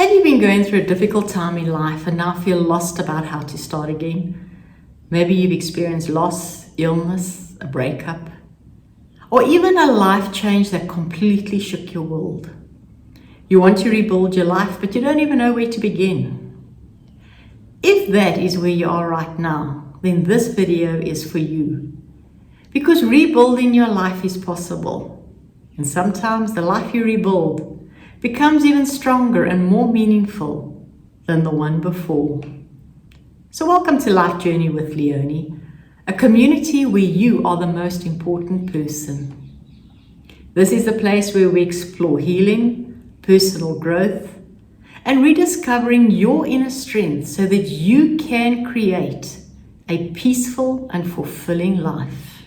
Have you been going through a difficult time in life and now feel lost about how to start again? Maybe you've experienced loss, illness, a breakup, or even a life change that completely shook your world. You want to rebuild your life, but you don't even know where to begin. If that is where you are right now, then this video is for you. Because rebuilding your life is possible. And sometimes the life you rebuild becomes even stronger and more meaningful than the one before. So welcome to Life Journey with Leone, a community where you are the most important person. This is the place where we explore healing, personal growth, and rediscovering your inner strength so that you can create a peaceful and fulfilling life.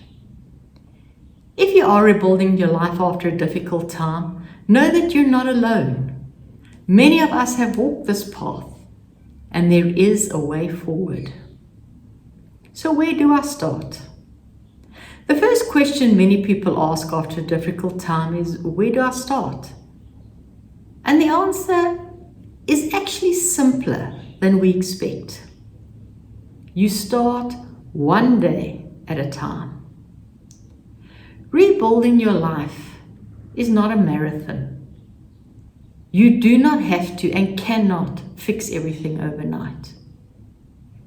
If you are rebuilding your life after a difficult time, know that you're not alone. Many of us have walked this path, and there is a way forward. So where do I start? The first question many people ask after a difficult time is, where do I start? And the answer is actually simpler than we expect. You start one day at a time. Rebuilding your life is not a marathon. You do not have to and cannot fix everything overnight.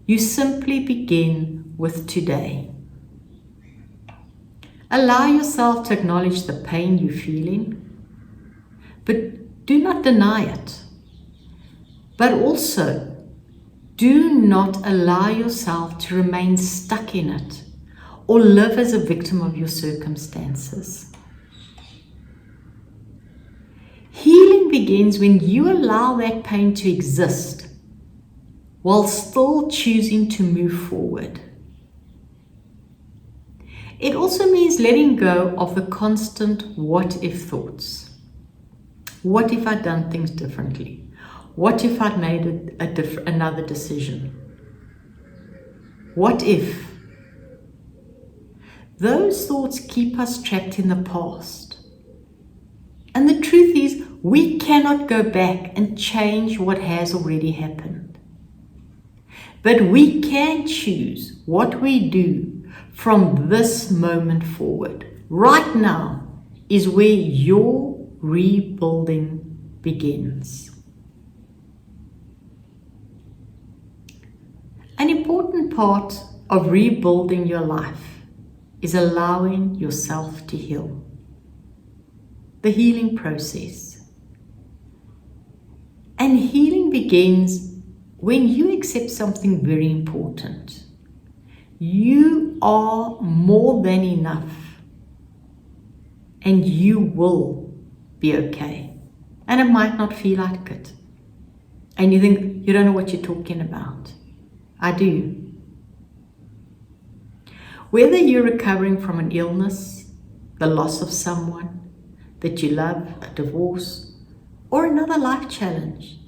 You simply begin with today. Allow yourself to acknowledge the pain you're feeling, but do not deny it. But also, do not allow yourself to remain stuck in it or live as a victim of your circumstances. Healing begins when you allow that pain to exist while still choosing to move forward. It also means letting go of the constant what-if thoughts. What if I'd done things differently? What if I'd made another decision? What if? Those thoughts keep us trapped in the past. And the truth is, we cannot go back and change what has already happened. But we can choose what we do from this moment forward. Right now is where your rebuilding begins. An important part of rebuilding your life is allowing yourself to heal. The healing process. And healing begins when you accept something very important. You are more than enough, and you will be okay. And it might not feel like it. And you think, you don't know what you're talking about. I do. Whether you're recovering from an illness, the loss of someone that you love, a divorce, or another life challenge,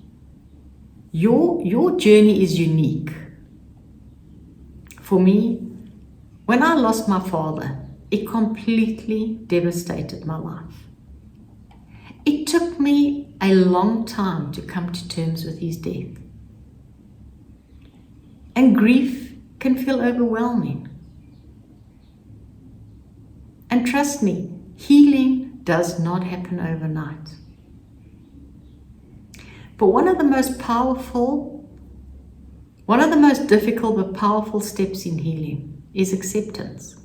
your journey is unique. For me, when I lost my father, it completely devastated my life. It took me a long time to come to terms with his death. And grief can feel overwhelming. And trust me, healing does not happen overnight. But one of the most difficult but powerful steps in healing is acceptance.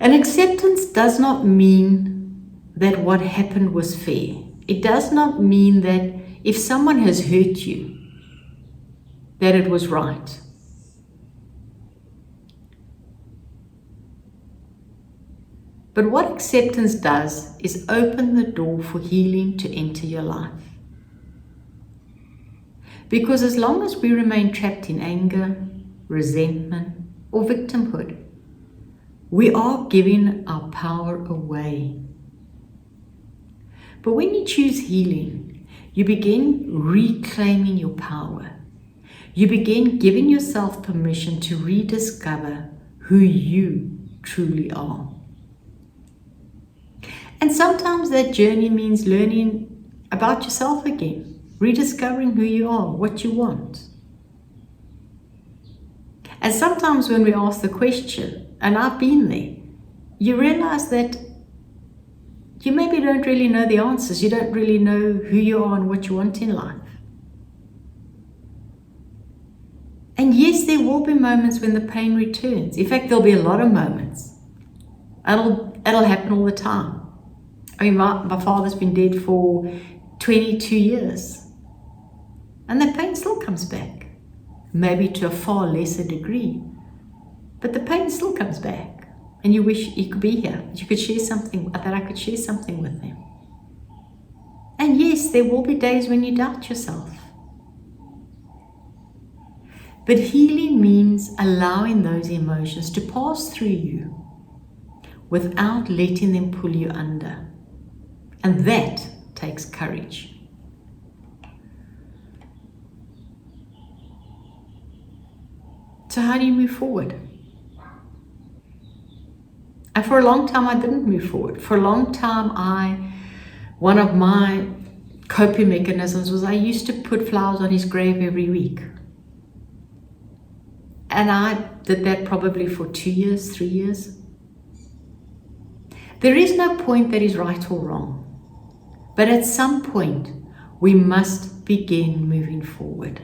And acceptance does not mean that what happened was fair. It does not mean that if someone has hurt you, that it was right. But what acceptance does is open the door for healing to enter your life. Because as long as we remain trapped in anger, resentment, or victimhood, we are giving our power away. But when you choose healing, you begin reclaiming your power. You begin giving yourself permission to rediscover who you truly are. And sometimes that journey means learning about yourself again, rediscovering who you are, what you want. And sometimes when we ask the question, and I've been there, you realize that you maybe don't really know the answers. You don't really know who you are and what you want in life. And yes, there will be moments when the pain returns. In fact, there'll be a lot of moments. It'll happen all the time. I mean, my father's been dead for 22 years. And the pain still comes back. Maybe to a far lesser degree. But the pain still comes back. And you wish he could be here. That you could share something, that I could share something with him. And yes, there will be days when you doubt yourself. But healing means allowing those emotions to pass through you without letting them pull you under. And that takes courage. So how do you move forward? And for a long time, I didn't move forward. For a long time, one of my coping mechanisms was I used to put flowers on his grave every week. And I did that probably for 2 years, 3 years. There is no point that is right or wrong. But at some point, we must begin moving forward.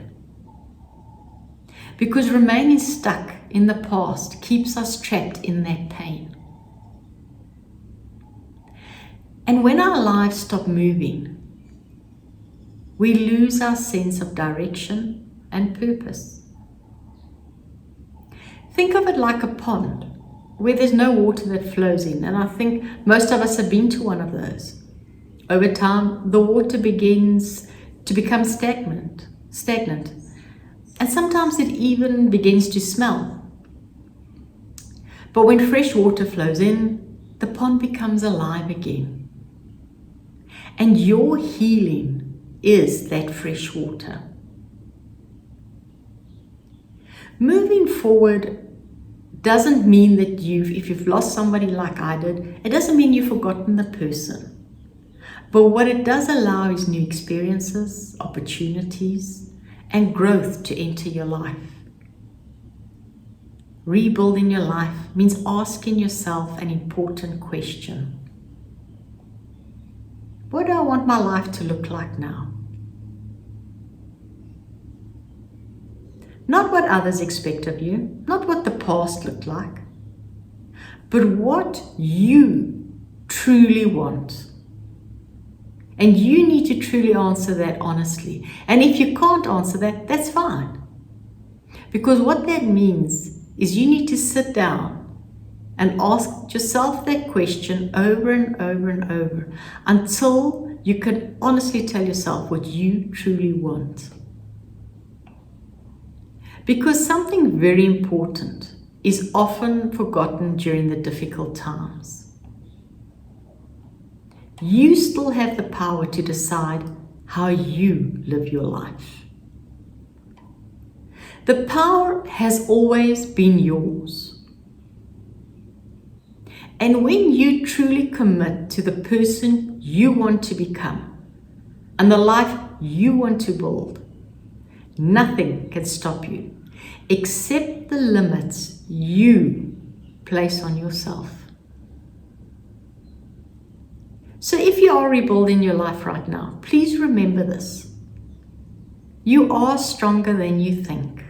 Because remaining stuck in the past keeps us trapped in that pain. And when our lives stop moving, we lose our sense of direction and purpose. Think of it like a pond where there's no water that flows in. And I think most of us have been to one of those. Over time, the water begins to become stagnant. And sometimes it even begins to smell. But when fresh water flows in, the pond becomes alive again. And your healing is that fresh water. Moving forward doesn't mean that if you've lost somebody like I did, it doesn't mean you've forgotten the person. But what it does allow is new experiences, opportunities, and growth to enter your life. Rebuilding your life means asking yourself an important question. What do I want my life to look like now? Not what others expect of you, not what the past looked like, but what you truly want. And you need to truly answer that honestly. And if you can't answer that, that's fine. Because what that means is you need to sit down and ask yourself that question over and over and over until you can honestly tell yourself what you truly want. Because something very important is often forgotten during the difficult times. You still have the power to decide how you live your life. The power has always been yours. And when you truly commit to the person you want to become and the life you want to build, nothing can stop you except the limits you place on yourself. So if you are rebuilding your life right now, please remember this. You are stronger than you think.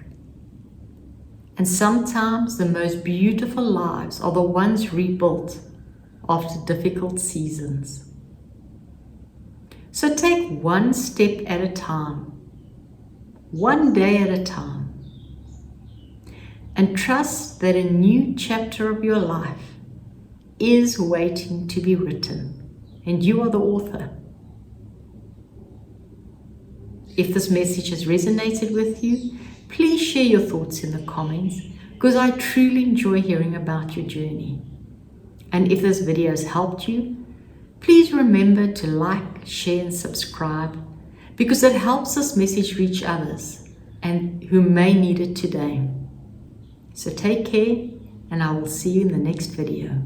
And sometimes the most beautiful lives are the ones rebuilt after difficult seasons. So take one step at a time, one day at a time, and trust that a new chapter of your life is waiting to be written. And you are the author. If this message has resonated with you, please share your thoughts in the comments because I truly enjoy hearing about your journey. And if this video has helped you, please remember to like, share and subscribe because it helps this message reach others and who may need it today. So take care and I will see you in the next video.